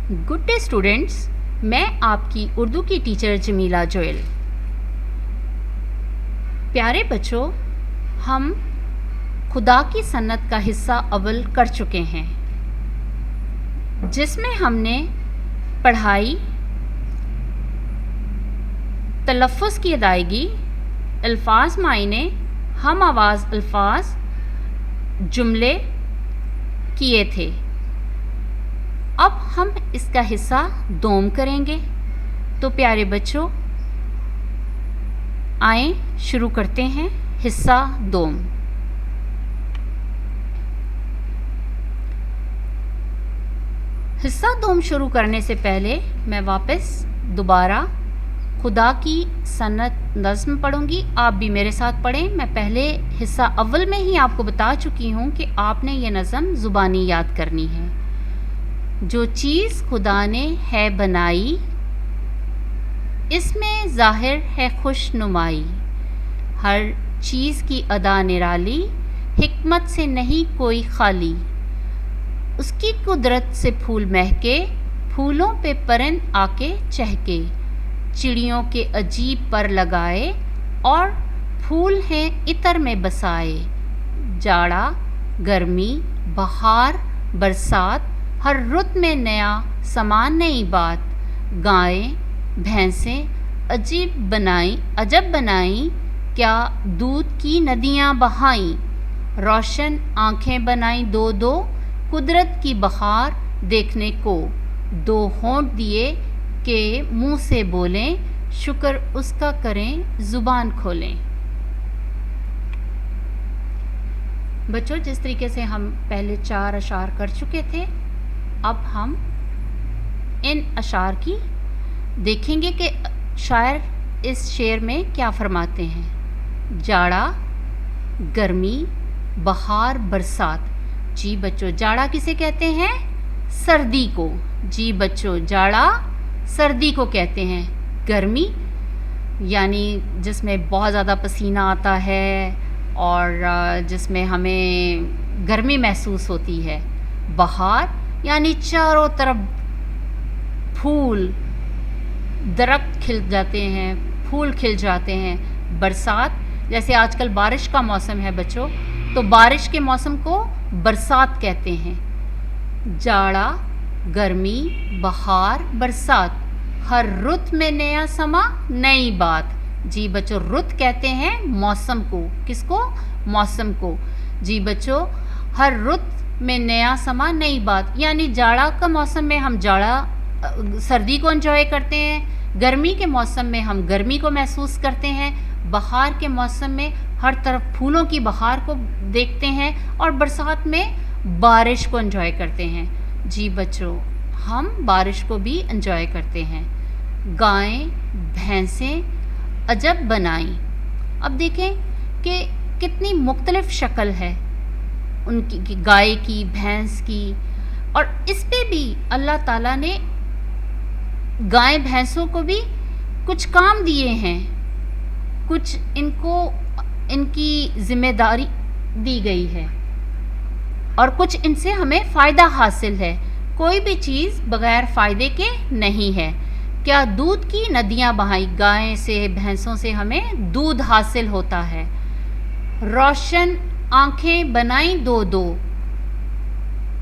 Good day students, मैं आपकी उर्दू की टीचर जमीला जोयल। प्यारे बच्चों, हम खुदा की सन्नत का हिस्सा अव्वल कर चुके हैं, जिसमें हमने पढ़ाई, तलफ़्फ़ुज़ की अदायगी, अल्फाज मायने, हम आवाज़ अल्फाज, जुमले किए थे। अब हम इसका हिस्सा दोम करेंगे। तो प्यारे बच्चों, आएँ शुरू करते हैं हिस्सा दोम। हिस्सा दोम शुरू करने से पहले मैं वापस दोबारा खुदा की सन्नत नज़्म पढ़ूंगी। आप भी मेरे साथ पढ़ें। मैं पहले हिस्सा अव्वल में ही आपको बता चुकी हूँ कि आपने ये नज़्म ज़ुबानी याद करनी है। जो चीज़ खुदा ने है बनाई, इसमें ज़ाहिर है खुशनुमाई। हर चीज़ की अदा निराली, हिकमत से नहीं कोई खाली। उसकी कुदरत से फूल महके, फूलों पे परिंद आके चहके। चिड़ियों के अजीब पर लगाए, और फूल हैं इतर में बसाए। जाड़ा, गर्मी, बहार, बरसात, हर रुत में नया समान नई बात। गायें भैंसें अजब बनाई, क्या दूध की नदियाँ बहाईं। रोशन आँखें बनाई दो दो, कुदरत की बहार देखने को। दो होंठ दिए के मुँह से बोलें, शुक्र उसका करें ज़ुबान खोलें। बच्चों, जिस तरीके से हम पहले 4 अशार कर चुके थे, अब हम इन अशार की देखेंगे कि शायर इस शेर में क्या फरमाते हैं। जाड़ा, गर्मी, बहार, बरसात। जी बच्चों, जाड़ा किसे कहते हैं? सर्दी को। जी बच्चों, जाड़ा सर्दी को कहते हैं। गर्मी यानी जिसमें बहुत ज़्यादा पसीना आता है और जिसमें हमें गर्मी महसूस होती है। बहार यानी चारों तरफ फूल, दरख्त खिल जाते हैं, फूल खिल जाते हैं। बरसात जैसे आजकल बारिश का मौसम है बच्चों, तो बारिश के मौसम को बरसात कहते हैं। जाड़ा, गर्मी, बहार, बरसात, हर रुत में नया समा नई बात। जी बच्चों, रुत कहते हैं मौसम को। किसको? मौसम को। जी बच्चों, हर रुत में नया समा नई बात, यानी जाड़ा का मौसम में हम सर्दी को एंजॉय करते हैं, गर्मी के मौसम में हम गर्मी को महसूस करते हैं, बहार के मौसम में हर तरफ फूलों की बहार को देखते हैं, और बरसात में बारिश को एंजॉय करते हैं। जी बच्चों, हम बारिश को भी एंजॉय करते हैं। गायें भैंसें अजब बनाई। अब देखें कि कितनी मुख्तलिफ शक्ल है उनकी, गाय की, भैंस की, और इस पे भी अल्लाह ताला ने गाय भैंसों को भी कुछ काम दिए हैं, कुछ इनकी जिम्मेदारी दी गई है, और कुछ इनसे हमें फ़ायदा हासिल है। कोई भी चीज़ बग़ैर फ़ायदे के नहीं है। क्या दूध की नदियाँ बहाई, गाय से, भैंसों से हमें दूध हासिल होता है। रोशन आँखें बनाई दो दो,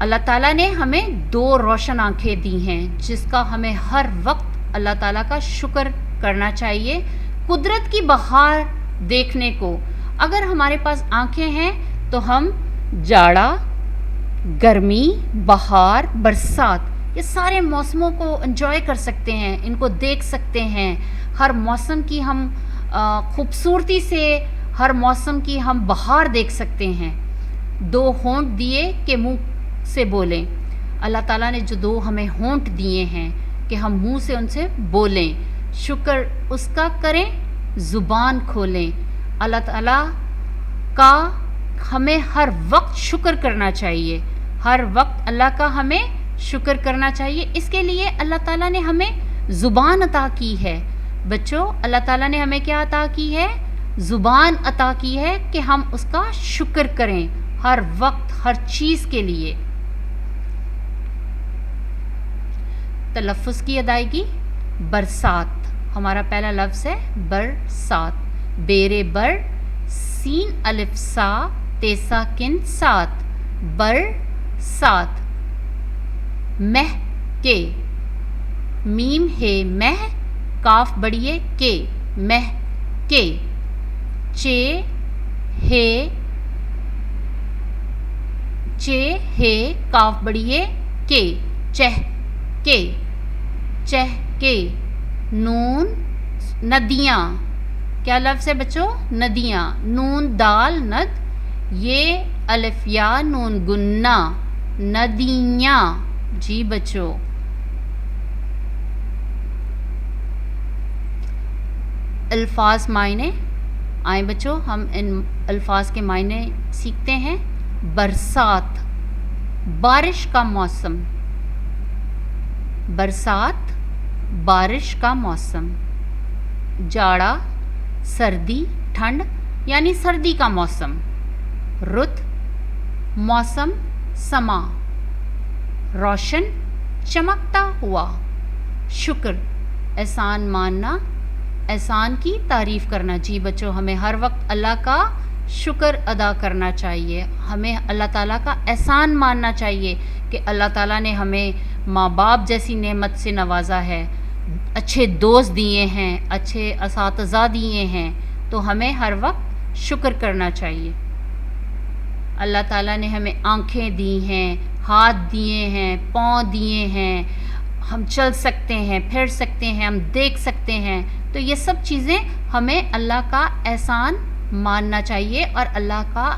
अल्लाह ताला ने हमें 2 रोशन आँखें दी हैं, जिसका हमें हर वक्त अल्लाह ताला का शुक्र करना चाहिए। कुदरत की बहार देखने को, अगर हमारे पास आँखें हैं तो हम जाड़ा, गर्मी, बहार, बरसात, ये सारे मौसमों को एंजॉय कर सकते हैं, इनको देख सकते हैं। हर मौसम की हम खूबसूरती से, हर मौसम की हम बहार देख सकते हैं। 2 होंठ दिए के मुँह से बोलें, अल्लाह ताला ने जो 2 हमें होंठ दिए हैं कि हम मुंह से उनसे बोलें, शुक्र उसका करें ज़ुबान खोलें। अल्लाह ताला का हमें हर वक्त शुक्र करना चाहिए, हर वक्त अल्लाह का हमें शुक्र करना चाहिए। इसके लिए अल्लाह ताला ने हमें ज़ुबान अता की है। बच्चों, अल्लाह ताला ने हमें क्या अता की है? ज़ुबान अता की है कि हम उसका शुक्र करें हर वक्त, हर चीज़ के लिए। تلفظ کی ادائیگی برسات. ہمارا پہلا لفظ ہے برسات. بیرے بر سین الف سا تیسا کن سات برسات. مہ کے میم ہے مہ کاف بڑیے کے مہ کے. چے ہے کاف بڑیے کے چہ کے چہ کے. نون ندیاں. کیا لفظ ہے بچوں؟ ندیاں. نون دال ند یہ الف یا نون گنا ندیاں. جی بچوں. الفاظ معنی آئیں بچوں، ہم ان الفاظ کے معنی سیکھتے ہیں. برسات بارش کا موسم. برسات بارش کا موسم. جاڑا سردی ٹھنڈ یعنی سردی کا موسم. رت موسم سما. روشن چمکتا ہوا. شکر احسان ماننا، احسان کی تعریف کرنا. جی بچوں، ہمیں ہر وقت اللہ کا شکر ادا کرنا چاہیے. ہمیں اللہ تعالیٰ کا احسان ماننا چاہیے کہ اللہ تعالیٰ نے ہمیں ماں باپ جیسی نعمت سے نوازا ہے، اچھے دوست دیے ہیں، اچھے اساتذہ دیے ہیں، تو ہمیں ہر وقت شکر کرنا چاہیے. اللہ تعالیٰ نے ہمیں آنکھیں دی ہیں، ہاتھ دیے ہیں، پاؤں دیے ہیں، ہم چل سکتے ہیں، پھر سکتے ہیں، ہم دیکھ سکتے ہیں. تو یہ سب چیزیں ہمیں اللہ کا احسان ماننا چاہیے اور اللہ کا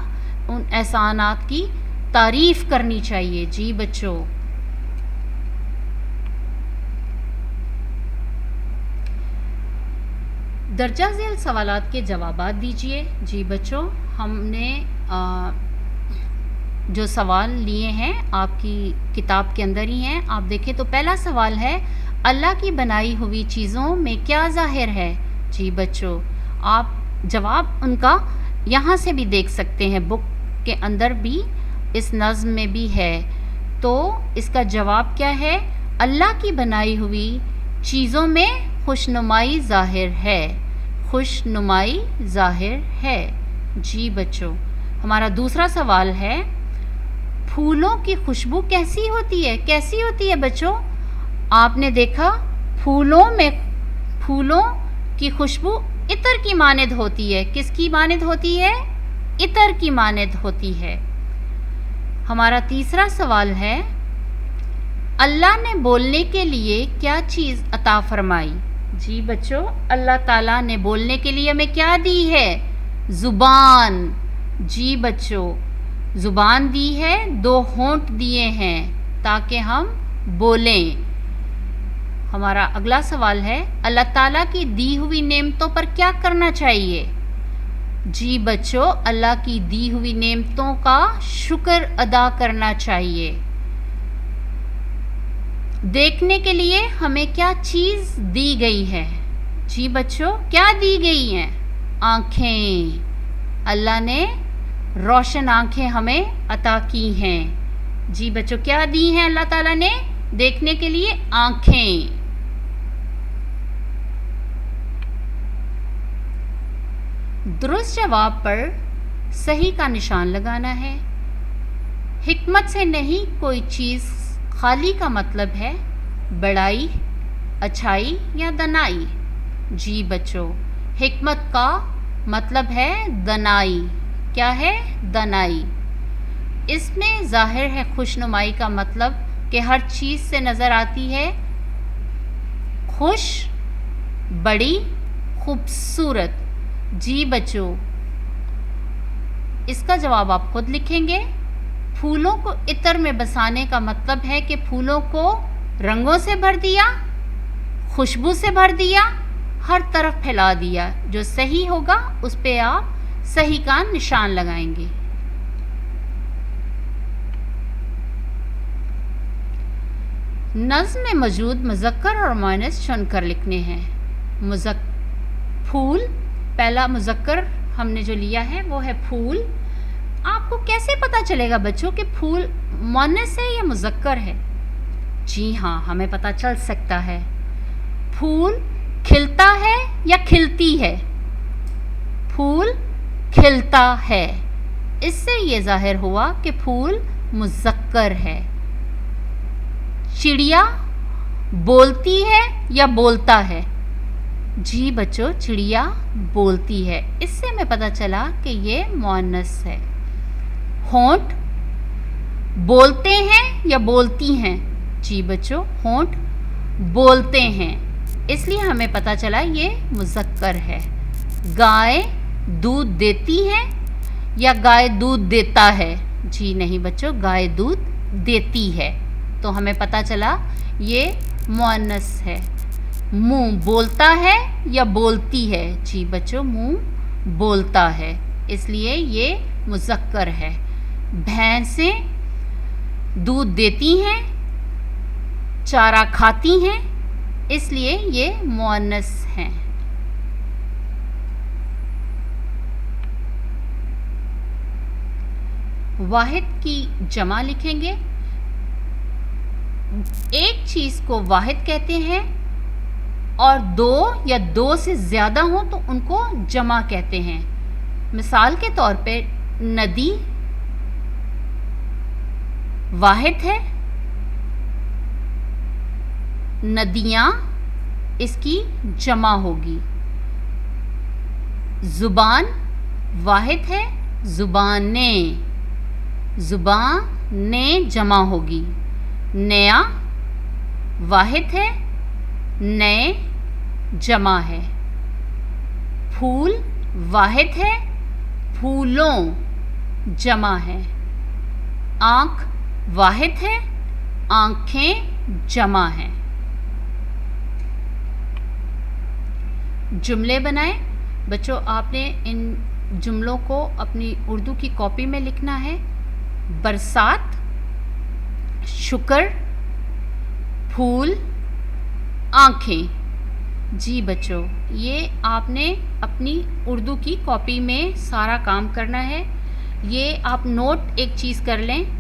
ان احسانات کی تعریف کرنی چاہیے. جی بچوں. درجہ ذیل سوالات کے جوابات دیجیے. جی بچوں، ہم نے جو سوال لیے ہیں آپ کی کتاب کے اندر ہی ہیں. آپ دیکھیں تو پہلا سوال ہے اللہ کی بنائی ہوئی چیزوں میں کیا ظاہر ہے. جی بچوں، آپ جواب ان کا یہاں سے بھی دیکھ سکتے ہیں، بک کے اندر بھی اس نظم میں بھی ہے. تو اس کا جواب کیا ہے؟ اللہ کی بنائی ہوئی چیزوں میں خوشنمائی ظاہر ہے. خوشنمائی ظاہر ہے. جی بچوں. ہمارا دوسرا سوال ہے پھولوں کی خوشبو کیسی ہوتی ہے؟ کیسی ہوتی ہے بچوں؟ آپ نے دیکھا پھولوں کی خوشبو عطر کی مانند ہوتی ہے. کس کی مانند ہوتی ہے؟ عطر کی مانند ہوتی ہے. ہمارا تیسرا سوال ہے اللہ نے بولنے کے لیے کیا چیز عطا فرمائی؟ جی بچوں، اللہ تعالیٰ نے بولنے کے لیے ہمیں کیا دی ہے؟ زبان. جی بچوں، زبان دی ہے، 2 ہونٹ دیے ہیں تاکہ ہم بولیں. ہمارا اگلا سوال ہے اللہ تعالیٰ کی دی ہوئی نعمتوں پر کیا کرنا چاہیے؟ جی بچوں، اللہ کی دی ہوئی نعمتوں کا شکر ادا کرنا چاہیے. دیکھنے کے لیے ہمیں کیا چیز دی گئی ہے؟ جی بچوں، کیا دی گئی ہیں؟ آنکھیں. اللہ نے روشن آنکھیں ہمیں عطا کی ہیں. جی بچوں، کیا دی ہیں اللہ تعالیٰ نے دیکھنے کے لیے؟ آنکھیں. درست جواب پر صحیح کا نشان لگانا ہے. حکمت سے نہیں کوئی چیز خالی کا مطلب ہے بڑائی، اچھائی یا دنائی. جی بچوں، حکمت کا مطلب ہے دنائی. کیا ہے؟ دنائی. اس میں ظاہر ہے خوشنمائی کا مطلب کہ ہر چیز سے نظر آتی ہے خوش، بڑی، خوبصورت. جی بچوں، اس کا جواب آپ خود لکھیں گے. پھولوں کو عطر میں بسانے کا مطلب ہے کہ پھولوں کو رنگوں سے بھر دیا، خوشبو سے بھر دیا، ہر طرف پھیلا دیا. جو صحیح ہوگا اس پہ آپ صحیح کا نشان لگائیں گے. نظم میں موجود مذکر اور مؤنث چن کر لکھنے ہیں. پھول، پہلا مذکر ہم نے جو لیا ہے وہ ہے پھول. آپ کو کیسے پتا چلے گا بچوں کہ پھول مؤنث ہے یا مذکر ہے؟ जी हाँ, हमें पता चल सकता है। फूल खिलता है या खिलती है? फूल खिलता है। इससे ये ज़ाहिर हुआ कि फूल मुज़क्कर है। चिड़िया बोलती है या बोलता है? जी बच्चों, चिड़िया बोलती है। इससे हमें पता चला कि ये मुअन्नस है। होंठ बोलते हैं या बोलती हैं? जी बच्चों, होंठ बोलते हैं, इसलिए हमें पता चला ये मुज़क्कर है। गाय दूध देती है या गाय दूध देता है? जी नहीं बच्चों, गाय दूध देती है, तो हमें पता चला ये मुअन्नस है। मुंह बोलता है या बोलती है? जी बच्चों, मुंह बोलता है, इसलिए ये मुज़क्कर है। भैंसें दूध देती हैं, चारा खाती हैं, इसलिए ये मुअन्नस हैं। वाहिद की जमा लिखेंगे। एक चीज़ को वाहिद कहते हैं और दो या दो से ज़्यादा हो तो उनको जमा कहते हैं। मिसाल के तौर पे नदी वाहिद है, नदियाँ इसकी जमा होगी। ज़ुबान वाहिद है, ज़ुबानें, ज़ुबानें जमा होगी। नया वाहिद है, नए जमा है। फूल वाहिद है, फूलों जमा है। आँख वाहिद है, आँखें जमा हैं। जुमले बनाएं। बच्चों, आपने इन जुमलों को अपनी उर्दू की कॉपी में लिखना है। बरसात, शुक्र, फूल, आँखें। जी बच्चों, ये आपने अपनी उर्दू की कॉपी में सारा काम करना है। ये आप नोट एक चीज़ कर लें,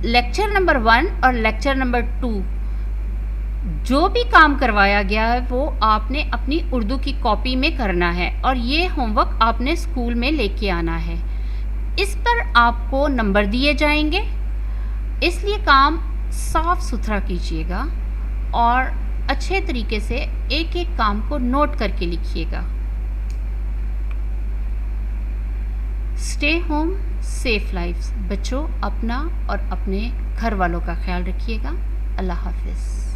लेक्चर नंबर 1 और लेक्चर नंबर 2 जो भी काम करवाया गया है वो आपने अपनी उर्दू की कॉपी में करना है और ये होमवर्क आपने स्कूल में लेके आना है। इस पर आपको नंबर दिए जाएंगे, इसलिए काम साफ सुथरा कीजिएगा और अच्छे तरीके से एक एक काम को नोट करके लिखिएगा। Stay home safe life. बच्चों, अपना और अपने घर वालों का ख्याल रखिएगा। अल्लाह हाफिज़।